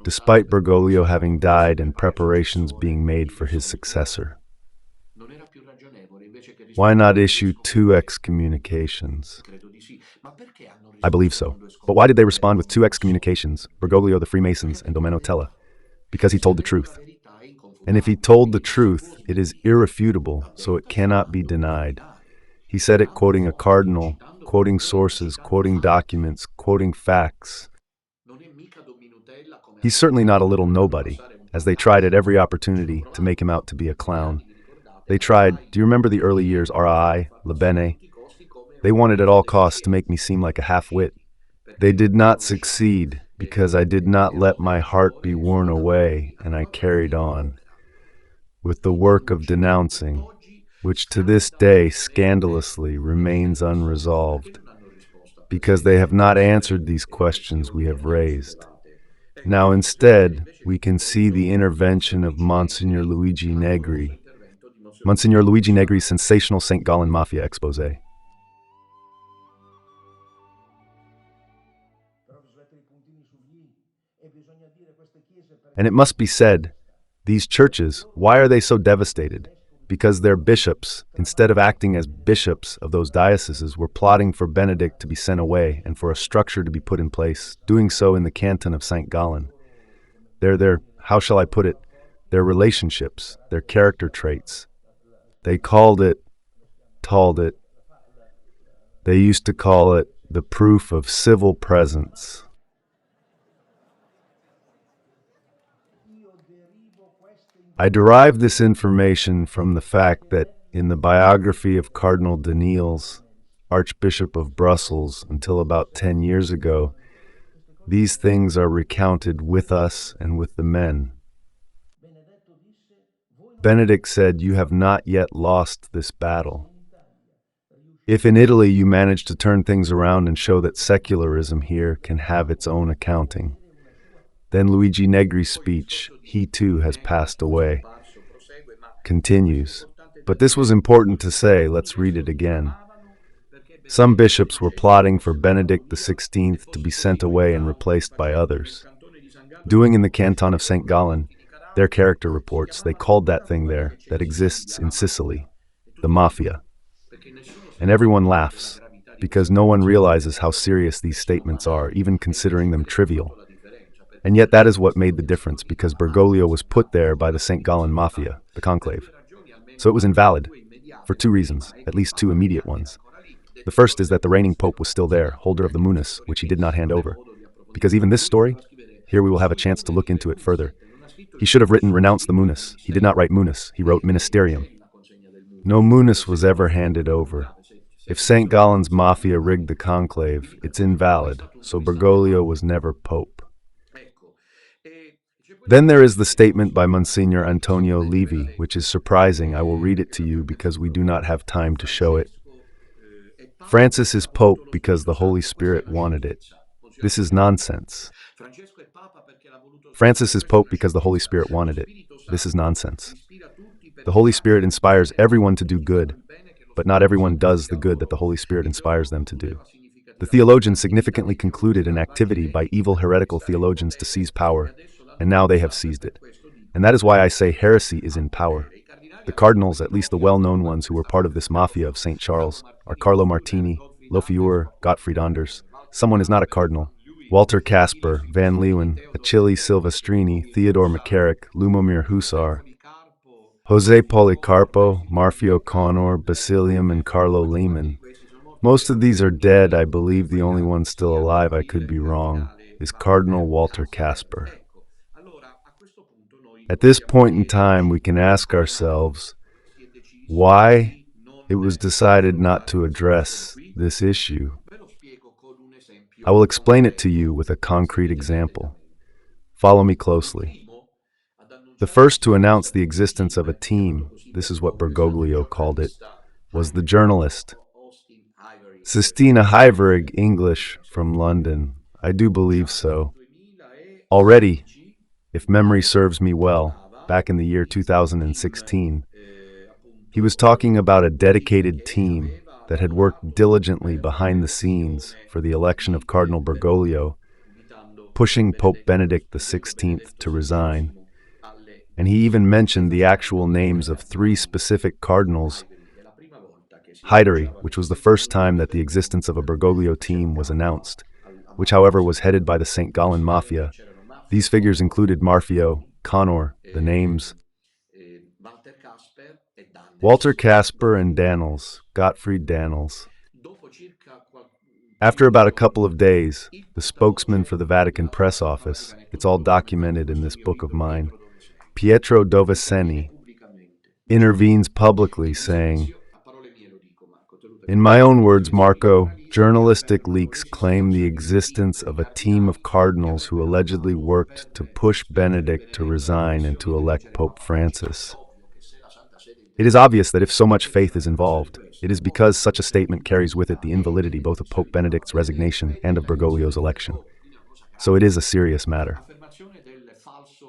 despite Bergoglio having died and preparations being made for his successor. Why not issue 2 excommunications? I believe so. But why did they respond with 2 excommunications, Bergoglio, the Freemasons, and Domenotella? Because he told the truth. And if he told the truth, it is irrefutable, so it cannot be denied. He said it quoting a cardinal, quoting sources, quoting documents, quoting facts. He's certainly not a little nobody, as they tried at every opportunity to make him out to be a clown. They tried, do you remember the early years, RI, Lebene? They wanted at all costs to make me seem like a half-wit. They did not succeed, because I did not let my heart be worn away, and I carried on with the work of denouncing, which to this day scandalously remains unresolved, because they have not answered these questions we have raised. Now instead, we can see the intervention of Monsignor Luigi Negri. Monsignor Luigi Negri's sensational St. Gallen Mafia expose. And it must be said, these churches, why are they so devastated? Because their bishops, instead of acting as bishops of those dioceses, were plotting for Benedict to be sent away and for a structure to be put in place, doing so in the canton of St. Gallen. How shall I put it, their relationships, their character traits. They they used to call it the proof of civil presence. I derive this information from the fact that in the biography of Cardinal Daniels, Archbishop of Brussels, until about 10 years ago, these things are recounted with us and with the men. Benedict said, "You have not yet lost this battle. If in Italy you manage to turn things around and show that secularism here can have its own accounting, then Luigi Negri's speech, he too has passed away." Continues, but this was important to say, let's read it again. Some bishops were plotting for Benedict XVI to be sent away and replaced by others. Doing in the canton of St. Gallen, their character reports, they called that thing there, that exists in Sicily, the mafia. And everyone laughs, because no one realizes how serious these statements are, even considering them trivial. And yet that is what made the difference, because Bergoglio was put there by the St. Gallen Mafia, the conclave. So it was invalid, for 2 reasons, at least 2 immediate ones. The first is that the reigning pope was still there, holder of the munus, which he did not hand over. Because even this story, here we will have a chance to look into it further. He should have written renounce the munus. He did not write munus, he wrote ministerium. No munus was ever handed over. If St. Gallen's Mafia rigged the conclave, it's invalid, so Bergoglio was never pope. Then there is the statement by Monsignor Antonio Levi, which is surprising. I will read it to you because we do not have time to show it. Francis is Pope because the Holy Spirit wanted it. This is nonsense. Francis is Pope because the Holy Spirit wanted it. This is nonsense. The Holy Spirit inspires everyone to do good, but not everyone does the good that the Holy Spirit inspires them to do. The theologians significantly concluded an activity by evil heretical theologians to seize power, and now they have seized it. And that is why I say heresy is in power. The cardinals, at least the well-known ones who were part of this mafia of St. Charles, are Carlo Martini, Lofieur, Gottfried Anders. Someone is not a cardinal. Walter Casper, Van Leeuwen, 𝐤'𝐸𝐫 𝐍𝐫 Theodore McCarrick, Lubomir Husar, Jose Policarpo, Marfio Connor, Basilium, and Carlo Lehmann. Most of these are dead. I believe the only one still alive, I could be wrong, is Cardinal Walter Casper. At this point in time, we can ask ourselves why it was decided not to address this issue. I will explain it to you with a concrete example. Follow me closely. The first to announce the existence of a team, this is what Bergoglio called it, was the journalist 𝐸𝐮 𝐃𝐨𝐬𝐢𝐳, English, from London. I do believe so. Already, if memory serves me well, back in the year 2016, he was talking about a dedicated team that had worked diligently behind the scenes for the election of Cardinal Bergoglio, pushing Pope Benedict XVI to resign. And he even mentioned the actual names of 3 specific cardinals. 𝐦'Hyderi, which was the first time that the existence of a Bergoglio team was announced, which however was headed by the St. Gallen Mafia. These figures included Marfio, Connor, the names Walter Casper and Daniels, Gottfried Daniels. After about a couple of days, the spokesman for the Vatican press office, it's all documented in this book of mine, Pietro Doveseni, intervenes publicly saying, "In my own words, Marco, journalistic leaks claim the existence of a team of cardinals who allegedly worked to push Benedict to resign and to elect Pope Francis. It is obvious that if so much faith is involved, it is because such a statement carries with it the invalidity both of Pope Benedict's resignation and of Bergoglio's election. So it is a serious matter."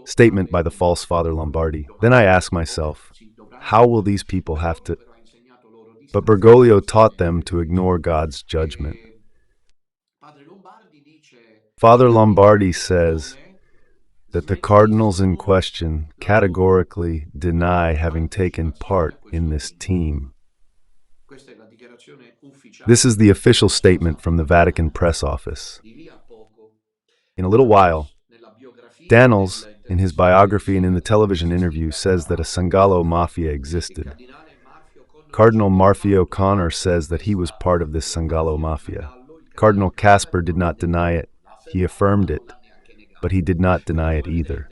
Statement by the false Father Lombardi. Then I ask myself, how will these people have to... But Bergoglio taught them to ignore God's judgment. Father Lombardi says that the cardinals in question categorically deny having taken part in this team. This is the official statement from the Vatican press office. In a little while, Daniels, in his biography and in the television interview, says that a Sangallo mafia existed. Cardinal Marfio Connor says that he was part of this Sangallo mafia. Cardinal Casper did not deny it. He affirmed it, but he did not deny it either.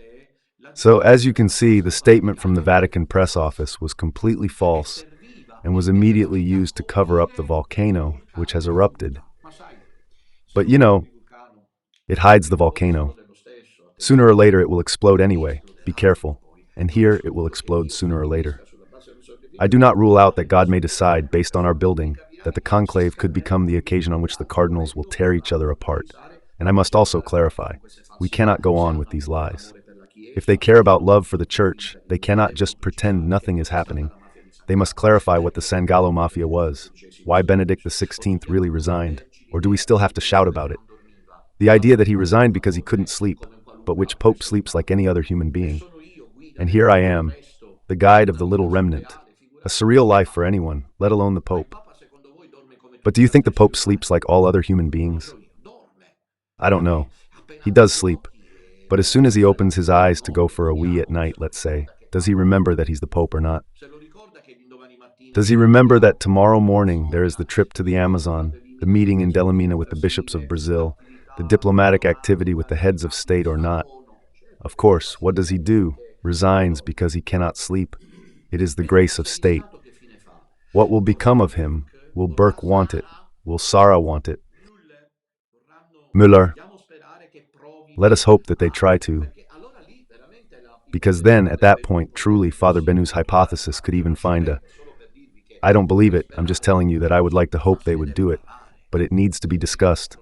So, as you can see, the statement from the Vatican press office was completely false and was immediately used to cover up the volcano, which has erupted. But you know, it hides the volcano. Sooner or later it will explode anyway. Be careful. And here it will explode sooner or later. I do not rule out that God may decide, based on our building, that the conclave could become the occasion on which the cardinals will tear each other apart. And I must also clarify, we cannot go on with these lies. If they care about love for the church, they cannot just pretend nothing is happening. They must clarify what the Sangallo Mafia was, why Benedict XVI really resigned, or do we still have to shout about it? The idea that he resigned because he couldn't sleep, but which Pope sleeps like any other human being. And here I am, the guide of the little remnant, a surreal life for anyone, let alone the Pope. But do you think the Pope sleeps like all other human beings? I don't know. He does sleep. But as soon as he opens his eyes to go for a wee at night, let's say, does he remember that he's the Pope or not? Does he remember that tomorrow morning there is the trip to the Amazon, the meeting in Delmina with the bishops of Brazil, the diplomatic activity with the heads of state or not? Of course, what does he do? Resigns because he cannot sleep. It is the grace of state. What will become of him? Will Burke want it? Will Sarah want it? Müller? Let us hope that they try to. Because then, at that point, truly, Father Benu's hypothesis could even find a... I don't believe it, I'm just telling you that I would like to hope they would do it, but it needs to be discussed.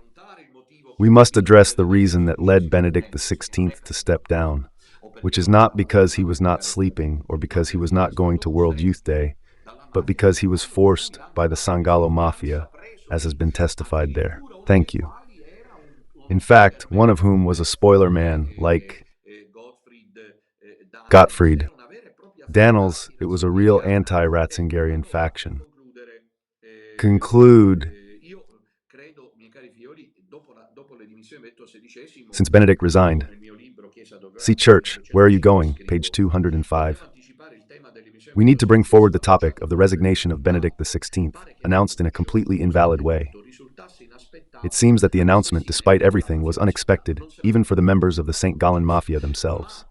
We must address the reason that led Benedict XVI to step down, which is not because he was not sleeping or because he was not going to World Youth Day, but because he was forced by the Sangallo Mafia, as has been testified there. Thank you. In fact, one of whom was a spoiler man, like Gottfried Daniels. It was a real anti-Ratzingerian faction. Conclude. since Benedict resigned. See Church, Where Are You Going? Page 205. We need to bring forward the topic of the resignation of Benedict XVI, announced in a completely invalid way. It seems that the announcement, despite everything, was unexpected, even for the members of the St. Gallen Mafia themselves.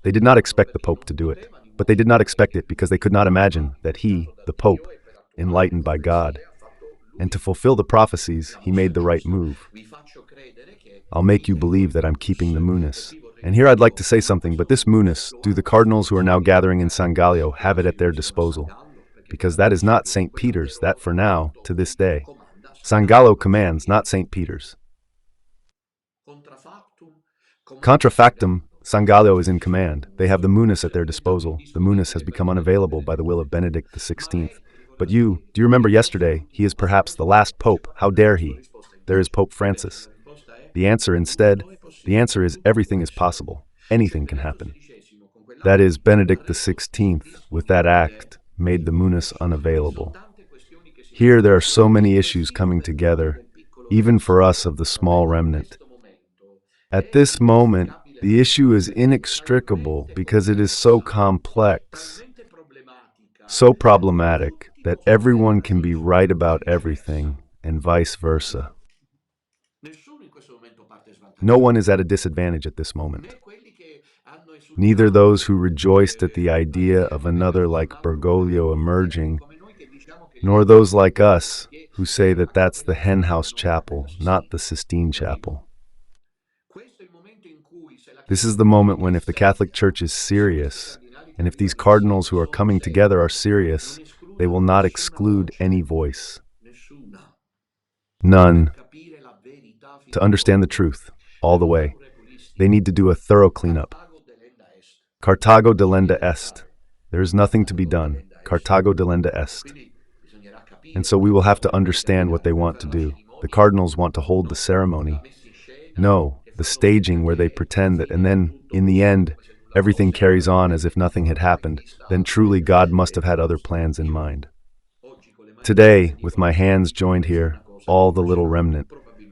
They did not expect the Pope to do it, but they did not expect it because they could not imagine that he, the Pope, enlightened by God, and to fulfill the prophecies, he made the right move. I'll make you believe that I'm keeping the munus. And here I'd like to say something, but this munus, do the cardinals who are now gathering in San Gallo have it at their disposal? Because that is not St. Peter's, that for now, to this day. San Gallo commands, not St. Peter's. Contra factum, San Gallo is in command. They have the munus at their disposal. The munus has become unavailable by the will of Benedict XVI. But do you remember yesterday? He is perhaps the last pope. How dare he? There is Pope Francis. The answer is everything is possible. Anything can happen. That is, Benedict XVI, with that act, made the munus unavailable. Here there are so many issues coming together, even for us of the small remnant. At this moment, the issue is inextricable because it is so complex, so problematic, that everyone can be right about everything, and vice versa. No one is at a disadvantage at this moment. Neither those who rejoiced at the idea of another like Bergoglio emerging, nor those like us who say that that's the henhouse chapel, not the Sistine Chapel. This is the moment when, if the Catholic Church is serious, and if these cardinals who are coming together are serious, they will not exclude any voice. None. To understand the truth, all the way, they need to do a thorough cleanup. Carthago delenda est. There is nothing to be done. Carthago delenda est. And so we will have to understand what they want to do. The cardinals want to hold the ceremony. No, the staging where they pretend that, and then, in the end, everything carries on as if nothing had happened. Then truly God must have had other plans in mind. Today, with my hands joined here, all the little remnant,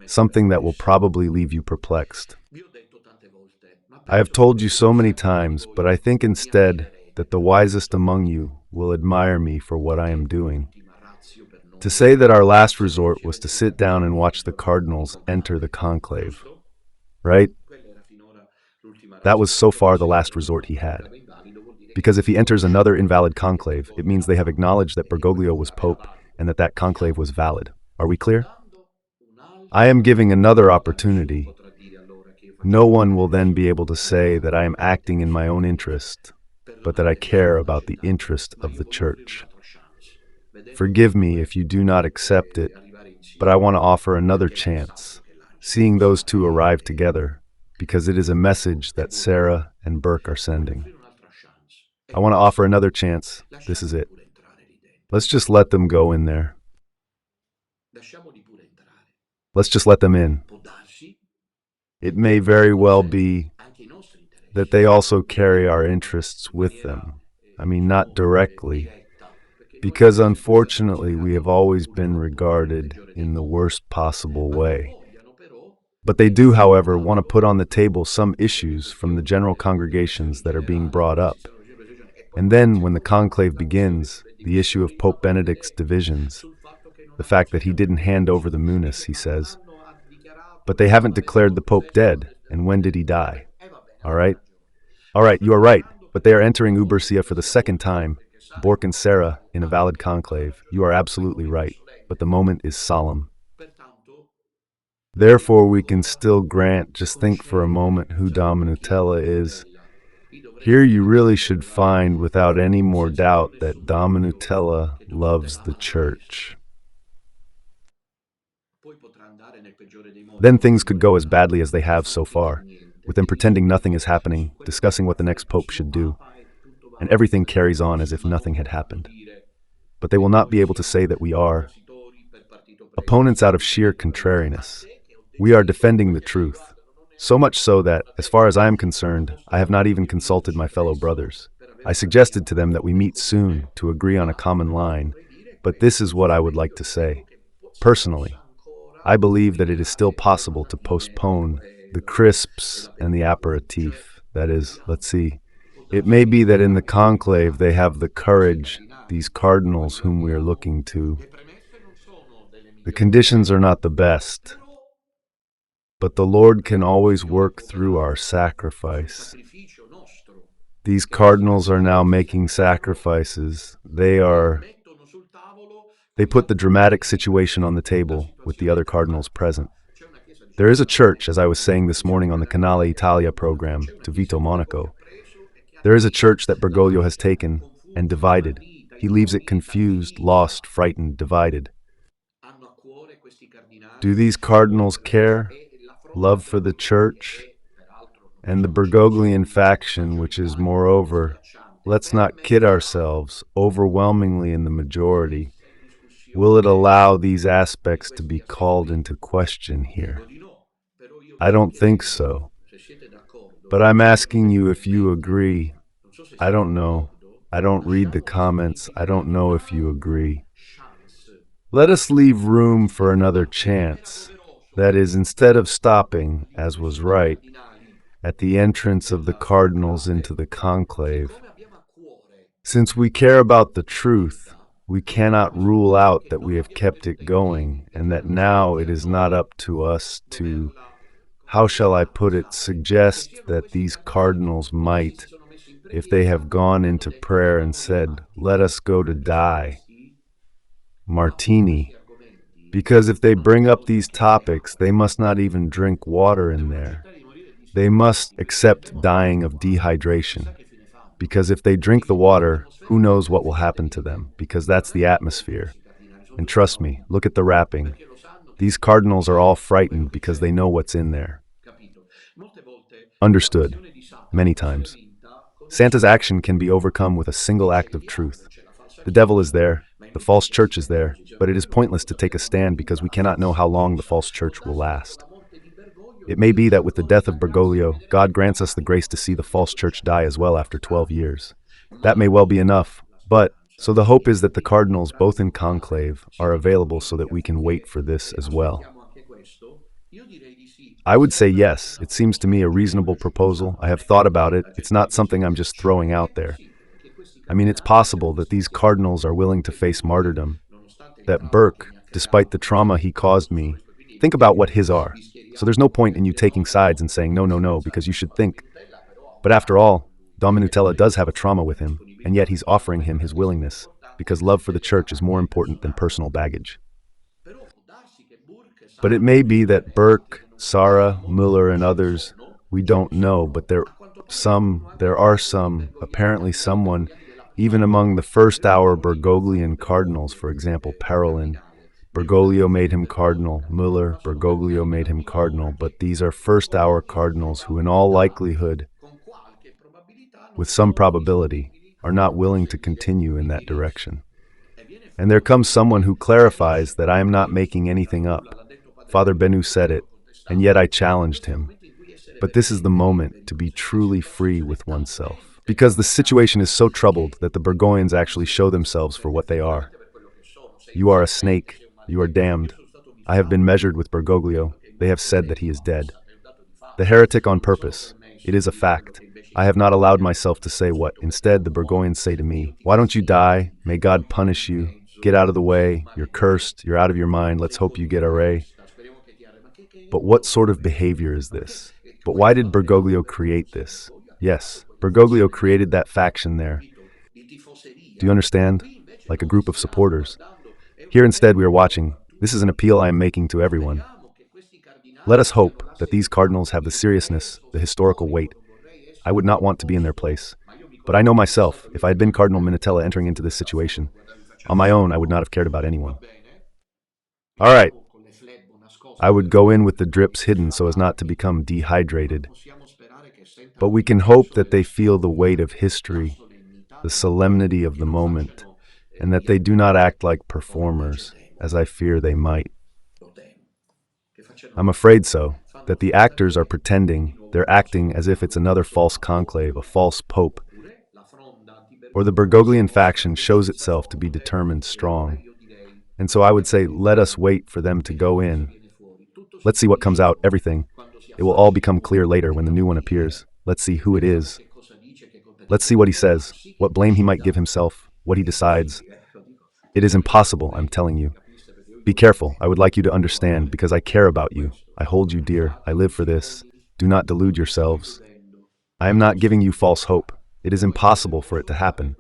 something that will probably leave you perplexed. I have told you so many times, but I think instead that the wisest among you will admire me for what I am doing. To say that our last resort was to sit down and watch the cardinals enter the conclave, right? That was so far the last resort he had. Because if he enters another invalid conclave, it means they have acknowledged that Bergoglio was pope and that that conclave was valid. Are we clear? I am giving another opportunity. No one will then be able to say that I am acting in my own interest, but that I care about the interest of the Church. Forgive me if you do not accept it, but I want to offer another chance, seeing those two arrive together, because it is a message that Sarah and Burke are sending. I want to offer another chance. This is it. Let's just let them go in there. Let's just let them in. It may very well be that they also carry our interests with them. I mean, not directly, because unfortunately we have always been regarded in the worst possible way. But they do, however, want to put on the table some issues from the general congregations that are being brought up. And then, when the conclave begins, the issue of Pope Benedict's divisions, the fact that he didn't hand over the munus, he says. But they haven't declared the Pope dead, and when did he die? All right, you are right, but they are entering 𝐓𝐵RCA for the second time, Bork and Sarah, in a valid conclave. You are absolutely right, but the moment is solemn. Therefore, we can still grant, just think for a moment who Dominutella is. Here you really should find, without any more doubt, that Dominutella loves the Church. Then things could go as badly as they have so far, with them pretending nothing is happening, discussing what the next pope should do, and everything carries on as if nothing had happened. But they will not be able to say that we are opponents out of sheer contrariness. We are defending the truth, so much so that, as far as I am concerned, I have not even consulted my fellow brothers. I suggested to them that we meet soon to agree on a common line, but this is what I would like to say. Personally, I believe that it is still possible to postpone the crisps and the aperitif. That is, let's see, it may be that in the conclave they have the courage, these cardinals whom we are looking to. The conditions are not the best, but the Lord can always work through our sacrifice. These cardinals are now making sacrifices. They put the dramatic situation on the table with the other cardinals present. There is a church, as I was saying this morning on the Canale Italia program to Vito Monaco. There is a church that Bergoglio has taken and divided. He leaves it confused, lost, frightened, divided. Do these cardinals care? Love for the church? And the Bergoglian faction, which is, moreover, let's not kid ourselves, overwhelmingly in the majority, will it allow these aspects to be called into question here? I don't think so. But I'm asking you if you agree. I don't know. I don't read the comments. I don't know if you agree. Let us leave room for another chance. That is, instead of stopping, as was right, at the entrance of the cardinals into the conclave. Since we care about the truth, we cannot rule out that we have kept it going, and that now it is not up to us to, how shall I put it, suggest that these cardinals might, if they have gone into prayer and said, let us go to die, martini, because if they bring up these topics, they must not even drink water in there. They must accept dying of dehydration, because if they drink the water, who knows what will happen to them, because that's the atmosphere. And trust me, look at the wrapping. These cardinals are all frightened because they know what's in there. Understood, many times. Santa's action can be overcome with a single act of truth. The devil is there, the false church is there, but it is pointless to take a stand because we cannot know how long the false church will last. It may be that with the death of Bergoglio, God grants us the grace to see the false church die as well after 12 years. That may well be enough, but, so the hope is that the cardinals, both in conclave, are available so that we can wait for this as well. I would say yes. It seems to me a reasonable proposal. I have thought about it. It's not something I'm just throwing out there. I mean, it's possible that these cardinals are willing to face martyrdom, that Burke, despite the trauma he caused me, think about what his are. So there's no point in you taking sides and saying no, no, no, because you should think. But after all, Dom Nutella does have a trauma with him, and yet he's offering him his willingness, because love for the church is more important than personal baggage. But it may be that Burke, Sarah, Muller, and others, we don't know, but there are some, apparently someone, even among the first-hour Bergoglian cardinals, for example, Parolin. Bergoglio made him cardinal, Muller, Bergoglio made him cardinal, but these are first-hour cardinals who in all likelihood, with some probability, are not willing to continue in that direction. And there comes someone who clarifies that I am not making anything up. Father Benu said it, and yet I challenged him. But this is the moment to be truly free with oneself, because the situation is so troubled that the Bergoglians actually show themselves for what they are. You are a snake. You are damned. I have been measured with Bergoglio. They have said that he is dead. The heretic on purpose. It is a fact. I have not allowed myself to say what. Instead, the Bergoglians say to me, why don't you die? May God punish you. Get out of the way. You're cursed. You're out of your mind. Let's hope you get array. But what sort of behavior is this? But why did Bergoglio create this? Yes, Bergoglio created that faction there. Do you understand? Like a group of supporters. Here instead we are watching. This is an appeal I am making to everyone. Let us hope that these cardinals have the seriousness, the historical weight. I would not want to be in their place. But I know myself, if I had been Cardinal Minutella entering into this situation, on my own I would not have cared about anyone. All right. I would go in with the drips hidden so as not to become dehydrated. But we can hope that they feel the weight of history, the solemnity of the moment, and that they do not act like performers, as I fear they might. I'm afraid so, that the actors are pretending, they're acting as if it's another false conclave, a false pope, or the Bergoglian faction shows itself to be determined strong. And so I would say, let us wait for them to go in, Let's see what comes out, everything. It will all become clear later when the new one appears. Let's see who it is. Let's see what he says, what blame he might give himself, what he decides. It is impossible, I'm telling you. Be careful, I would like you to understand, because I care about you. I hold you dear, I live for this. Do not delude yourselves. I am not giving you false hope. It is impossible for it to happen,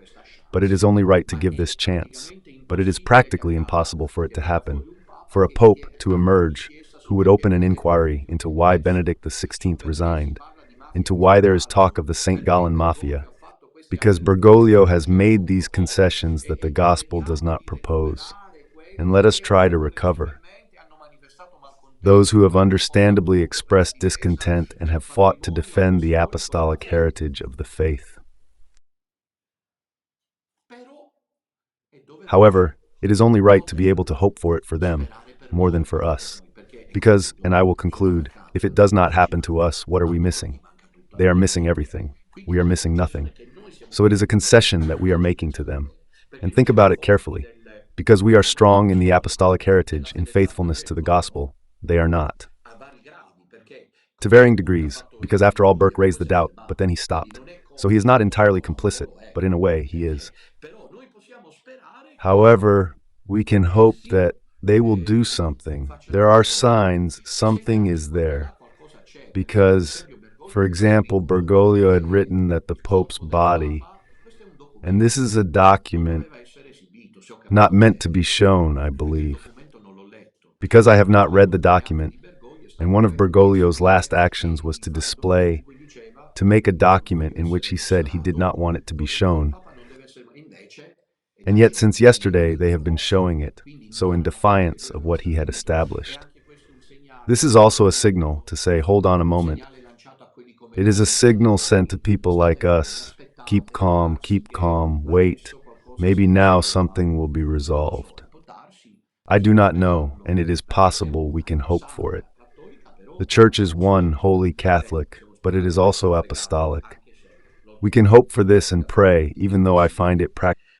but it is only right to give this chance. But it is practically impossible for it to happen, for a pope to emerge who would open an inquiry into why Benedict XVI resigned, into why there is talk of the St. Gallen mafia, because Bergoglio has made these concessions that the gospel does not propose. And let us try to recover. Those who have understandably expressed discontent and have fought to defend the apostolic heritage of the faith. However, it is only right to be able to hope for it for them, more than for us. Because, and I will conclude, if it does not happen to us, what are we missing? They are missing everything. We are missing nothing. So it is a concession that we are making to them. And think about it carefully. Because we are strong in the apostolic heritage, in faithfulness to the gospel, they are not. To varying degrees, because after all Burke raised the doubt, but then he stopped. So he is not entirely complicit, but in a way he is. However, we can hope that they will do something. There are signs something is there. Because, for example, Bergoglio had written that the Pope's body, and this is a document not meant to be shown, I believe. Because I have not read the document, and one of Bergoglio's last actions was to make a document in which he said he did not want it to be shown. And yet since yesterday they have been showing it, so in defiance of what he had established. This is also a signal to say, hold on a moment. It is a signal sent to people like us. Keep calm, wait. Maybe now something will be resolved. I do not know, and it is possible we can hope for it. The Church is one, holy Catholic, but it is also apostolic. We can hope for this and pray, even though I find it practical.